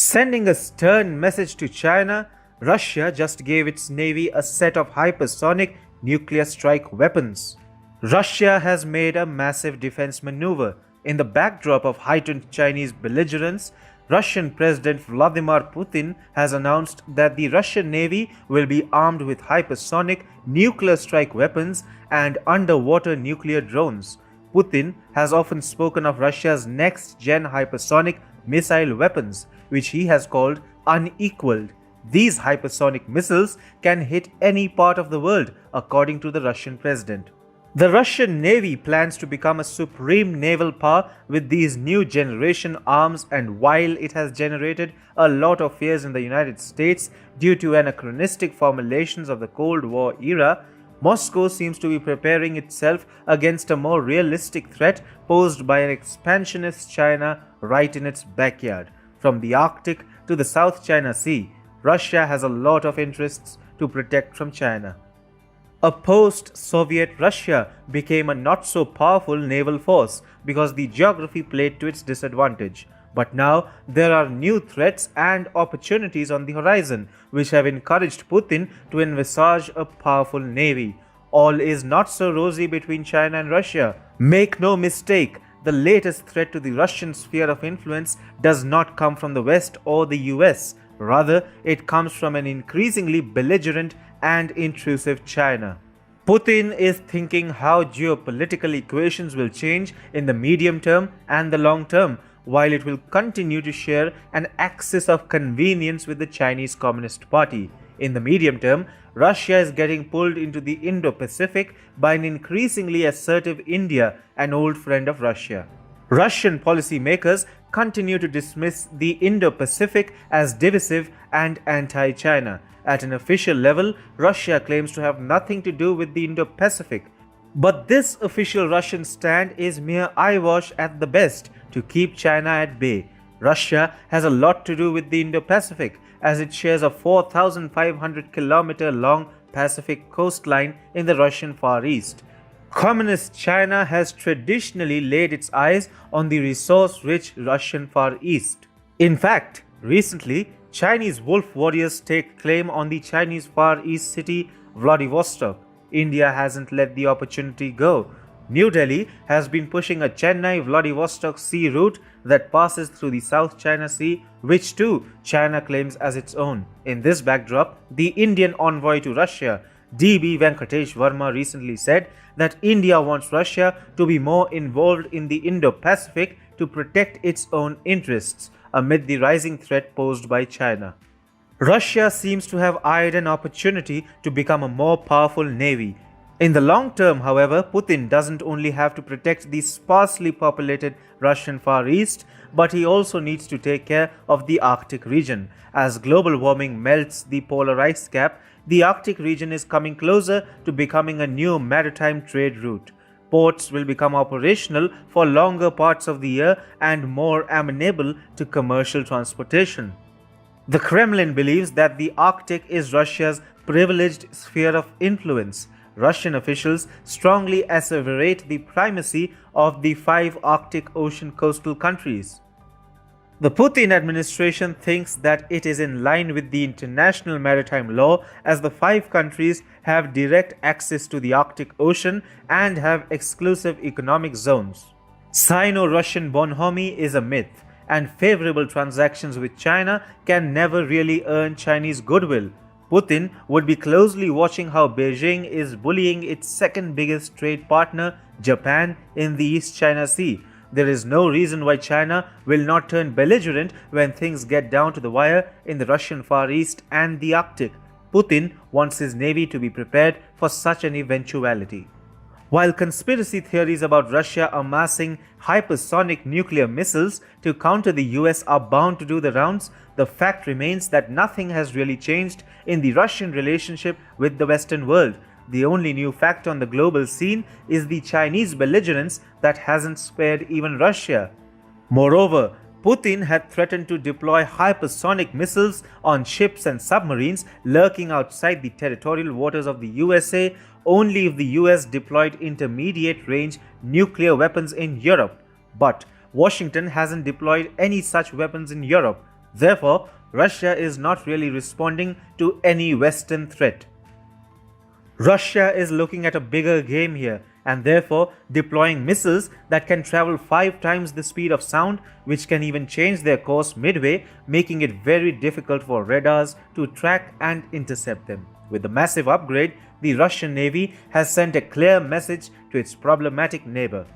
Sending a stern message to China, Russia just gave its navy a set of hypersonic nuclear strike weapons. Russia has made a massive defense maneuver. In the backdrop of heightened Chinese belligerence, Russian President Vladimir Putin has announced that the Russian Navy will be armed with hypersonic nuclear strike weapons and underwater nuclear drones. Putin has often spoken of Russia's next-gen hypersonic missile weapons, which he has called unequaled. These hypersonic missiles can hit any part of the world, according to the Russian president. The Russian Navy plans to become a supreme naval power with these new generation arms, and while it has generated a lot of fears in the United States due to anachronistic formulations of the Cold War era, Moscow seems to be preparing itself against a more realistic threat posed by an expansionist China right in its backyard. From the Arctic to the South China Sea, Russia has a lot of interests to protect from China. A post-Soviet Russia became a not-so-powerful naval force because the geography played to its disadvantage. But now there are new threats and opportunities on the horizon, which have encouraged Putin to envisage a powerful navy. All is not so rosy between China and Russia. Make no mistake, the latest threat to the Russian sphere of influence does not come from the West or the US. Rather, it comes from an increasingly belligerent and intrusive China. Putin is thinking how geopolitical equations will change in the medium term and the long term, while it will continue to share an axis of convenience with the Chinese Communist Party. In the medium term, Russia is getting pulled into the Indo-Pacific by an increasingly assertive India, an old friend of Russia. Russian policymakers continue to dismiss the Indo-Pacific as divisive and anti-China. At an official level, Russia claims to have nothing to do with the Indo-Pacific. But this official Russian stand is mere eyewash at the best to keep China at bay. Russia has a lot to do with the Indo-Pacific, as it shares a 4,500-kilometer long Pacific coastline in the Russian Far East. Communist China has traditionally laid its eyes on the resource-rich Russian Far East. In fact, recently, Chinese wolf warriors take claim on the Chinese Far East city Vladivostok. India hasn't let the opportunity go. New Delhi has been pushing a Chennai-Vladivostok sea route that passes through the South China Sea, which too China claims as its own. In this backdrop, the Indian envoy to Russia, D.B. Venkatesh Verma, recently said that India wants Russia to be more involved in the Indo-Pacific to protect its own interests amid the rising threat posed by China. Russia seems to have eyed an opportunity to become a more powerful navy. In the long term, however, Putin doesn't only have to protect the sparsely populated Russian Far East, but he also needs to take care of the Arctic region. As global warming melts the polar ice cap, the Arctic region is coming closer to becoming a new maritime trade route. Ports will become operational for longer parts of the year and more amenable to commercial transportation. The Kremlin believes that the Arctic is Russia's privileged sphere of influence. Russian officials strongly asseverate the primacy of the 5 Arctic Ocean coastal countries. The Putin administration thinks that it is in line with the international maritime law, as the 5 countries have direct access to the Arctic Ocean and have exclusive economic zones. Sino-Russian bonhomie is a myth, and favorable transactions with China can never really earn Chinese goodwill. Putin would be closely watching how Beijing is bullying its second biggest trade partner, Japan, in the East China Sea. There is no reason why China will not turn belligerent when things get down to the wire in the Russian Far East and the Arctic. Putin wants his navy to be prepared for such an eventuality. While conspiracy theories about Russia amassing hypersonic nuclear missiles to counter the US are bound to do the rounds, the fact remains that nothing has really changed in the Russian relationship with the Western world. The only new fact on the global scene is the Chinese belligerence that hasn't spared even Russia. Moreover, Putin had threatened to deploy hypersonic missiles on ships and submarines lurking outside the territorial waters of the USA only if the US deployed intermediate-range nuclear weapons in Europe. But Washington hasn't deployed any such weapons in Europe. Therefore, Russia is not really responding to any Western threat. Russia is looking at a bigger game here and therefore deploying missiles that can travel 5 times the speed of sound, which can even change their course midway, making it very difficult for radars to track and intercept them. With the massive upgrade, the Russian Navy has sent a clear message to its problematic neighbor.